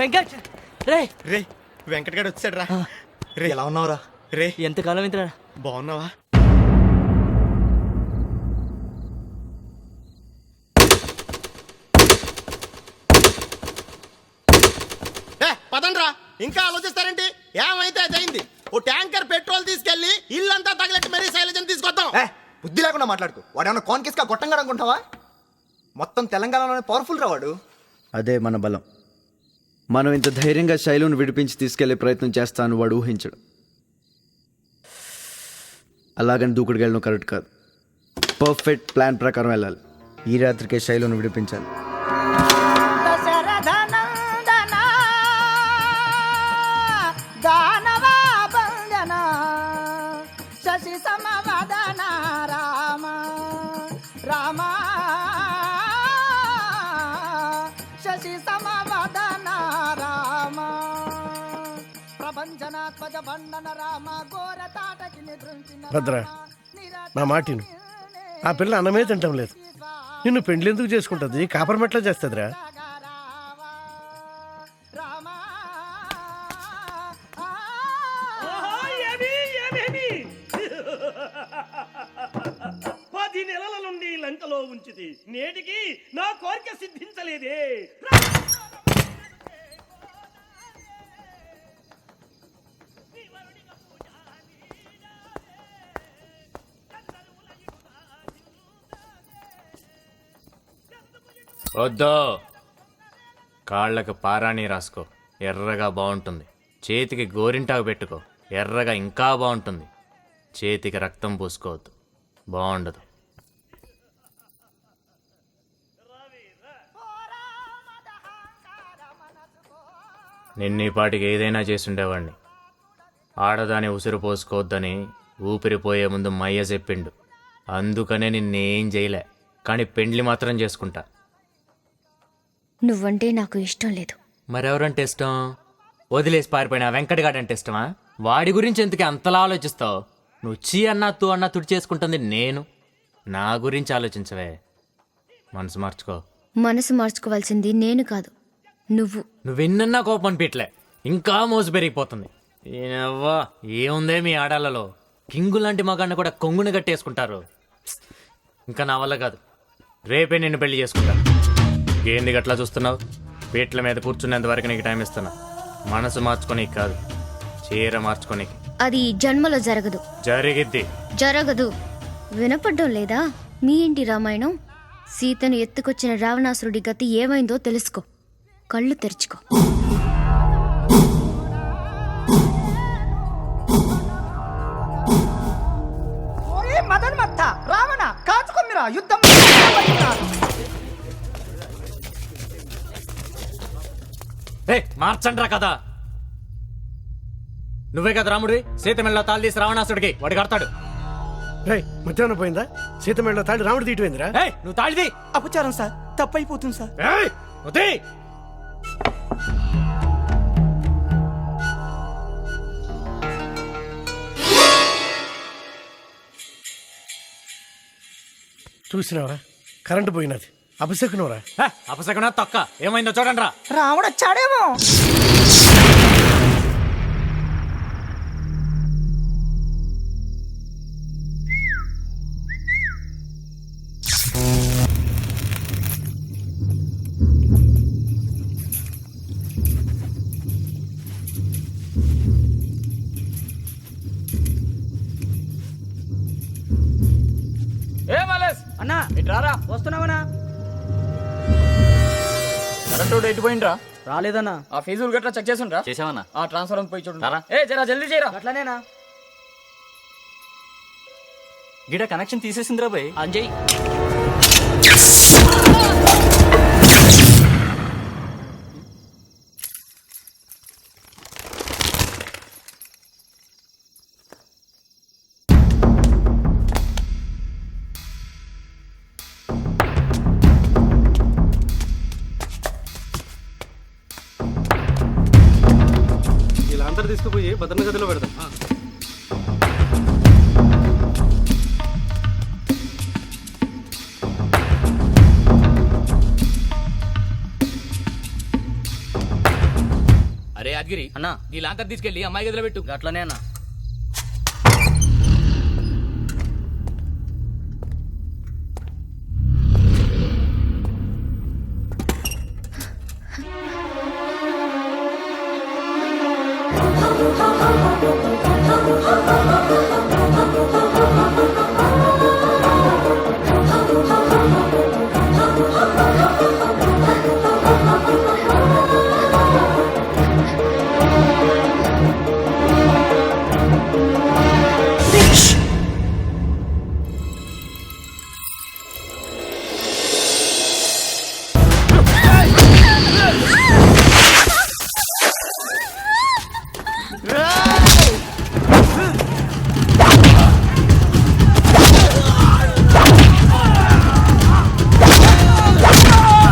వెంకట్ రే రే వెంకట్ గారు వచ్చాడు రా. రే ఎలా ఉన్నావురా? రే ఎంతకాలం ఇంతరా బాగున్నావా? పదండ్రా, ఇంకా ఆలోచిస్తారేంటి? ఏమైతే అదైంది. ఓ ట్యాంకర్ పెట్రోల్ తీసుకెళ్లి ఇల్లంతా తగలెట్టి మరీ శైలజని తీసుకొద్దాం. బుద్ధి లేకుండా మాట్లాడుకో. వాడు ఏమన్నా కాన్కేస్ గా గొట్టంగా అనుకుంటావా? మొత్తం తెలంగాణలోనే పవర్ఫుల్ రా వాడు. అదే మన బలం. మనం ఇంత ధైర్యంగా శైలును విడిపించి తీసుకెళ్లే ప్రయత్నం చేస్తాను వాడు ఊహించడు. అలాగని దూకుడుగా వెళ్ళడం కరెక్ట్ కాదు. పర్ఫెక్ట్ ప్లాన్ ప్రకారం వెళ్ళాలి. ఈ రాత్రికే శైలును విడిపించాలి. శశి సమవదన రామ రామ శశి సమవదన రామ ప్రభంజనాత్మజ బండన రామ ఘోర తాటకి నిద్రించిన భద్ర, నా మాటిను. ఆ పిల్ల అన్నమే తింటం లేదు. నిన్ను పెండ్లి ఎందుకు చేసుకుంటుంది? కాపరమెట్లా చేస్తుందిరా? రామ 10 నెలల నుండి లంకలో ఉంచితి, నేటికి నా కోరిక సిద్ధించలేదే. వద్దు, కాళ్ళకు పారాణి రాసుకో, ఎర్రగా బాగుంటుంది. చేతికి గోరింటాకు పెట్టుకో, ఎర్రగా ఇంకా బాగుంటుంది. చేతికి రక్తం పూసుకోవద్దు, బాగుండదు. నిన్నీపాటికి ఏదైనా చేసుండేవాడిని. ఆడదాని ఉసిరు పోసుకోవద్దని ఊపిరిపోయే ముందు మయ్య చెప్పిండు. అందుకనే నిన్నేం చేయలే, కానీ పెండ్లి మాత్రం చేసుకుంటా. నువ్వంటే నాకు ఇష్టం లేదు. మరెవరంటే ఇష్టం? వదిలేసి పారిపోయినా వెంకటగాడంటే ఇష్టమా? వాడి గురించి ఎందుకు అంతలా ఆలోచిస్తావు? నువ్వు చీ అన్నా తూ అన్నా తుడి చేసుకుంటుంది నేను. నా గురించి ఆలోచించవే. మనసు మార్చుకో. మనసు మార్చుకోవాల్సింది నేను కాదు, నువ్వు. నువ్వెన్నన్నా కోపం అనిపించలే, ఇంకా మోసు పెరిగిపోతుంది. ఏనవ్వా, ఏముందే మీ ఆడాలలో? కింగు లాంటి మగాన్ని కూడా కొంగుని కట్టేసుకుంటారు. ఇంకా నా వల్ల కాదు. రేపే నిన్ను పెళ్లి చేసుకుంటా. ఏంది గట్లా చూస్తున్నావు? పీట్ల మీద కూర్చునేంత వరకు నీకు టైం ఇస్తున్నా. మనసు మార్చుకోనీకి కాదు, చీర మార్చుకోనీకి. అది జన్మలో జరగదు. జరిగిద్ది. జరగదు. వినపడ్డం లేదా? మీ ఇంటి రామాయణం. సీతను ఎత్తుకొచ్చిన రావణాసురుడి గతి ఏమైందో తెలుసుకో. కళ్ళు తెరుచుకో. మదన్ మత్త రావణ కాచుకొమ్మిరా యుద్ధం. మార్చండ్రా కదా. నువ్వే కదా రాముడివి. సీతమెళ్ళ తాళి తీసి రావణాసుడికి వాడు కడతాడు. మధ్యాహ్నం పోయిందా? సీతమేళ్ళ తాళి రాముడు తీయటమైందిరా? నువ్వు తాళిది. అపచారం సార్, తప్పైపోతుంది సార్. చూసినావా? కరెంటు పోయినది. అపశకునవరా? అపశకునా తొక్క. ఏమైందో చూడండి రా. రాముడు వచ్చాడేమో. అన్నా ఇటు రారా. వస్తున్నావనా? కరెంటు ఎటు పోయిండ్రా? రాలేదన్నా. ఆ ఫీజులు గట్రా చెక్ చేసిండ్రా? చేసావన్నా? ఆ ట్రాన్స్ఫర్ పోయి చూడండి. జరా జల్దీ చేయరా. అట్లనేనా? గిడ కనెక్షన్ తీసేసిందిరా భయ్. అంజయ్ తీసుకుపోయి భద్రన గదిలో పెడదాం. అరే యాదగిరి అన్న ఈ లాంతర్ తీసుకెళ్ళి అమ్మాయి గదిలో పెట్టు అట్లనే అన్న. ఆ